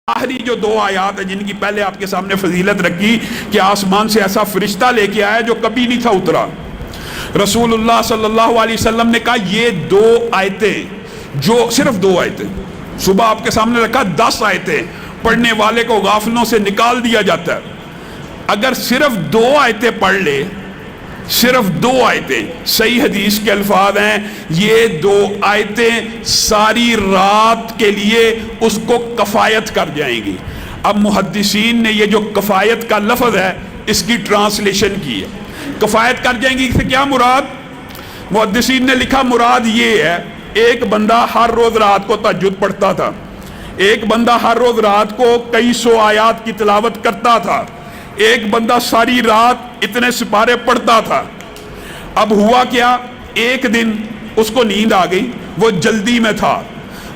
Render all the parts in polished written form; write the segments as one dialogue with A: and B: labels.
A: آخری جو دو آیات ہیں جن کی پہلے آپ کے سامنے فضیلت رکھی کہ آسمان سے ایسا فرشتہ لے کے آیا جو کبھی نہیں تھا اترا. رسول اللہ صلی اللہ علیہ وسلم نے کہا یہ دو آیتیں، جو صرف دو آیتیں، صبح آپ کے سامنے رکھا 10 آیتیں، پڑھنے والے کو غافلوں سے نکال دیا جاتا ہے. اگر صرف دو آیتیں پڑھ لے، صرف دو آیتیں، صحیح حدیث کے الفاظ ہیں یہ دو آیتیں ساری رات کے لیے اس کو کفایت کر جائیں گی. اب محدثین نے یہ جو کفایت کا لفظ ہے اس کی ٹرانسلیشن کی ہے. کفایت کر جائیں گی سے کیا مراد؟ محدثین نے لکھا مراد یہ ہے ایک بندہ ہر روز رات کو تہجد پڑھتا تھا، ایک بندہ ہر روز رات کو کئی سو آیات کی تلاوت کرتا تھا، ایک بندہ ساری رات اتنے سپارے پڑھتا تھا. اب ہوا کیا، ایک دن اس کو نیند آ گئی، وہ جلدی میں تھا،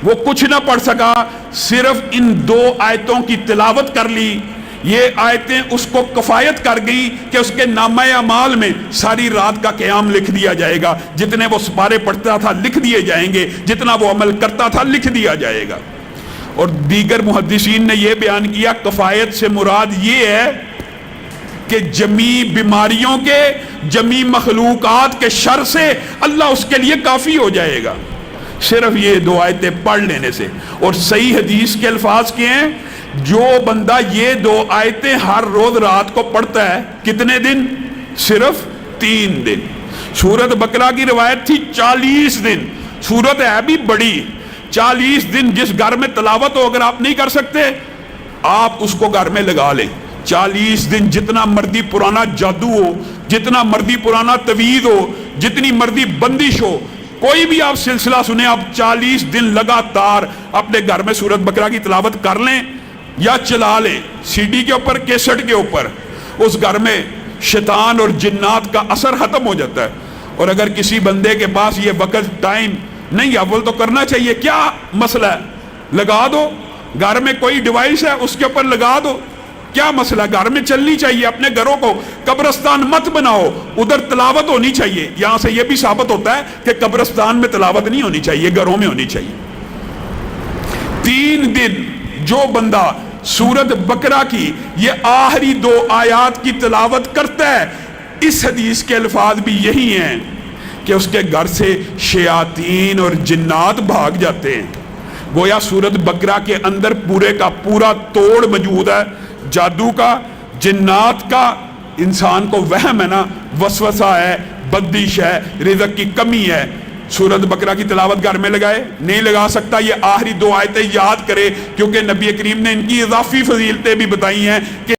A: وہ کچھ نہ پڑھ سکا، صرف ان دو آیتوں کی تلاوت کر لی. یہ آیتیں اس کو کفایت کر گئی کہ اس کے نامہ اعمال میں ساری رات کا قیام لکھ دیا جائے گا، جتنے وہ سپارے پڑھتا تھا لکھ دیے جائیں گے، جتنا وہ عمل کرتا تھا لکھ دیا جائے گا. اور دیگر محدثین نے یہ بیان کیا کفایت سے مراد یہ ہے کہ جمی بیماریوں کے، جمی مخلوقات کے شر سے اللہ اس کے لیے کافی ہو جائے گا صرف یہ دو آیتیں پڑھ لینے سے. اور صحیح حدیث کے الفاظ کیا ہیں؟ جو بندہ یہ دو آیتیں ہر روز رات کو پڑھتا ہے، کتنے دن؟ صرف 3 دن. سورۃ بقرہ کی روایت تھی 40 دن. سورت ہے بھی بڑی، 40 دن جس گھر میں تلاوت ہو، اگر آپ نہیں کر سکتے آپ اس کو گھر میں لگا لیں. 40 دن جتنا مرضی پرانا جادو ہو، جتنا مرضی پرانا تویز ہو، جتنی مرضی بندش ہو، کوئی بھی آپ سلسلہ سنیں، آپ 40 دن لگاتار اپنے گھر میں سورۃ بقرہ کی تلاوت کر لیں یا چلا لیں سی ڈی کے اوپر، کیسٹ کے اوپر. اس گھر میں شیطان اور جنات کا اثر ختم ہو جاتا ہے. اور اگر کسی بندے کے پاس یہ وقت ٹائم نہیں، اول تو کرنا چاہیے، کیا مسئلہ ہے؟ لگا دو. گھر میں کوئی ڈیوائس ہے اس کے اوپر لگا دو، کیا مسئلہ؟ گھر میں چلنی چاہیے. اپنے گھروں کو قبرستان مت بناؤ، ادھر تلاوت ہونی چاہیے. یہاں سے یہ بھی ثابت ہوتا ہے کہ قبرستان میں تلاوت نہیں ہونی چاہیے، گھروں میں ہونی چاہیے. 3 دن جو بندہ سورۃ بقرہ کی یہ آخری 2 آیات کی تلاوت کرتا ہے، اس حدیث کے الفاظ بھی یہی ہیں کہ اس کے گھر سے شیاطین اور جنات بھاگ جاتے ہیں. گویا سورۃ بقرہ کے اندر پورے کا پورا توڑ موجود ہے، جادو کا، جنات کا. انسان کو وہم ہے نا، وسوسہ ہے، بدش ہے، رزق کی کمی ہے. سورۃ بقرہ کی تلاوت گھر میں لگائے، نہیں لگا سکتا، یہ آخری 2 آیتیں یاد کرے، کیونکہ نبی کریم نے ان کی اضافی فضیلتیں بھی بتائی ہیں کہ